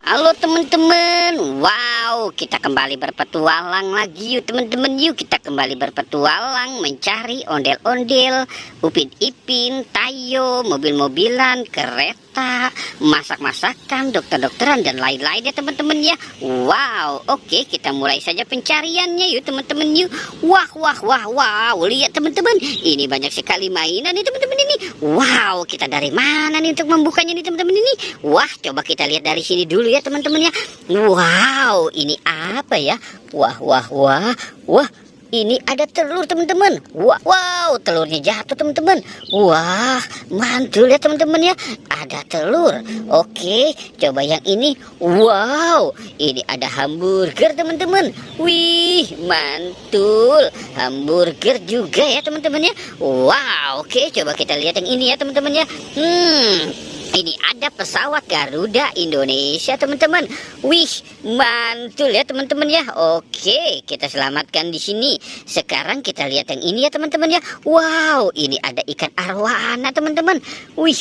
Halo teman-teman, wow, kita kembali berpetualang lagi yuk teman-teman. Yuk kita kembali berpetualang mencari ondel-ondel, Upin Ipin, Tayo, mobil-mobilan, kereta, masak-masakan, dokter-dokteran dan lain-lain ya teman-teman ya. Wow, oke, kita mulai saja pencariannya yuk teman-teman yuk. Wah, lihat teman-teman, ini banyak sekali mainan nih teman-teman ini. Wow, kita dari mana nih untuk membukanya nih teman-teman ini? Wah, coba kita lihat dari sini dulu ya teman-teman ya. Wow, ini apa ya? Wah, ini ada telur teman-teman. Wow, telurnya jatuh teman-teman. Wah, mantul ya teman-teman ya. Ada telur. Oke, coba yang ini. Wow, ini ada hamburger teman-teman. Wih, mantul. Hamburger juga ya teman-teman ya. Wow, oke, coba kita lihat yang ini ya teman-teman ya. Ini ada pesawat Garuda Indonesia teman-teman. Wih, mantul ya teman-teman ya. Oke, kita selamatkan di sini. Sekarang kita lihat yang ini ya teman-teman ya. Wow, ini ada ikan arwana teman-teman. Wih,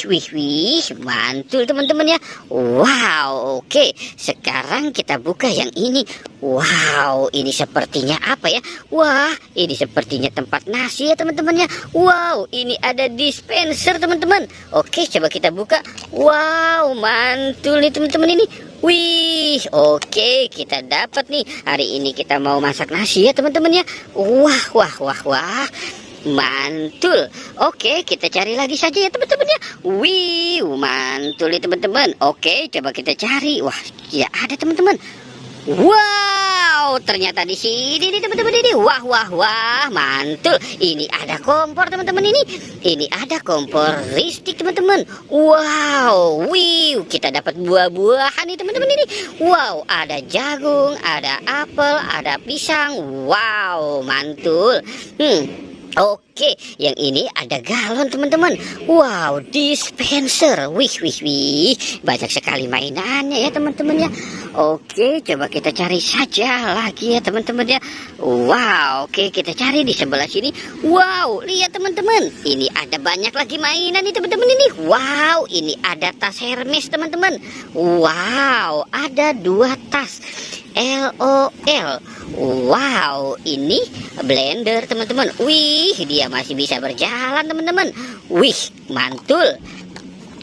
mantul teman-teman ya. Wow, oke. Sekarang kita buka yang ini. Wow, ini sepertinya apa ya? Wah, ini sepertinya tempat nasi ya teman-teman ya. Wow, ini ada dispenser teman-teman. Oke, coba kita buka. Wow, mantul nih teman-teman ini. Wih, oke, kita dapat nih. Hari ini kita mau masak nasi ya teman-teman ya. Wah, mantul. Oke, kita cari lagi saja ya teman-teman ya. Wih, mantul nih teman-teman. Oke, coba kita cari. Wah, ya ada teman-teman. Wow, ternyata di sini nih teman-teman ini. Wah, mantul. Ini ada kompor teman-teman ini. Ini ada kompor listrik teman-teman. Wow, kita dapat buah-buahan nih teman-teman ini. Wow, ada jagung, ada apel, ada pisang. Wow, mantul. Oke, yang ini ada galon teman-teman. Wow, dispenser. Wih, banyak sekali mainannya ya teman-teman ya. Oke, coba kita cari saja lagi ya teman-teman ya. Wow, oke, kita cari di sebelah sini. Wow, lihat teman-teman, ini ada banyak lagi mainan nih teman-teman ini. Wow, ini ada tas Hermes teman-teman. Wow, ada 2 tas LOL. Wow, ini blender teman-teman. Wih, dia masih bisa berjalan teman-teman. Wih, mantul.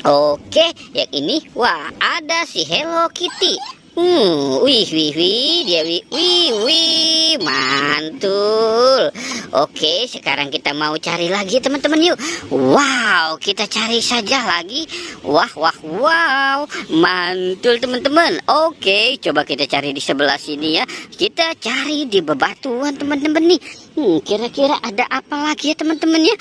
Oke, yang ini wah, ada si Hello Kitty. Wih, mantul. Oke, sekarang kita mau cari lagi teman-teman yuk. Wow, kita cari saja lagi. Wow, mantul teman-teman. Oke, coba kita cari di sebelah sini ya. Kita cari di bebatuan teman-teman nih. Kira-kira ada apa lagi ya teman-teman ya?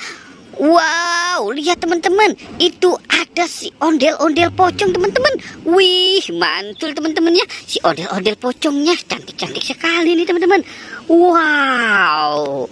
Wow, lihat teman-teman, itu ada si ondel-ondel pocong teman-teman. Wih, mantul teman-teman ya. Si ondel-ondel pocongnya cantik-cantik sekali nih teman-teman. Wow.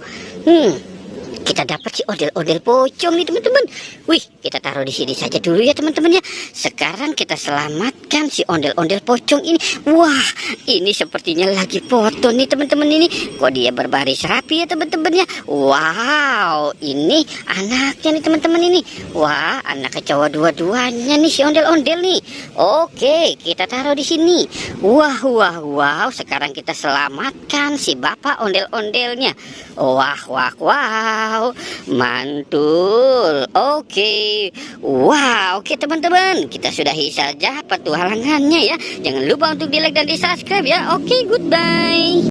Kita dapat si ondel-ondel pocong nih teman-teman. Wih, kita taruh di sini saja dulu ya teman-teman ya. Sekarang kita selamatkan si ondel-ondel pocong ini. Wah, ini sepertinya lagi foto nih teman-teman ini. Kok dia berbaris rapi ya teman-teman ya. Wow, ini anaknya nih teman-teman ini. Wah, anak cowok dua-duanya nih si ondel-ondel nih. Oke, kita taruh di sini. Wow. Sekarang kita selamatkan si bapak ondel-ondelnya. Wow, mantul. Oke, teman-teman, kita sudahi saja petualangannya ya. Jangan lupa untuk di like dan di subscribe ya. Oke, goodbye.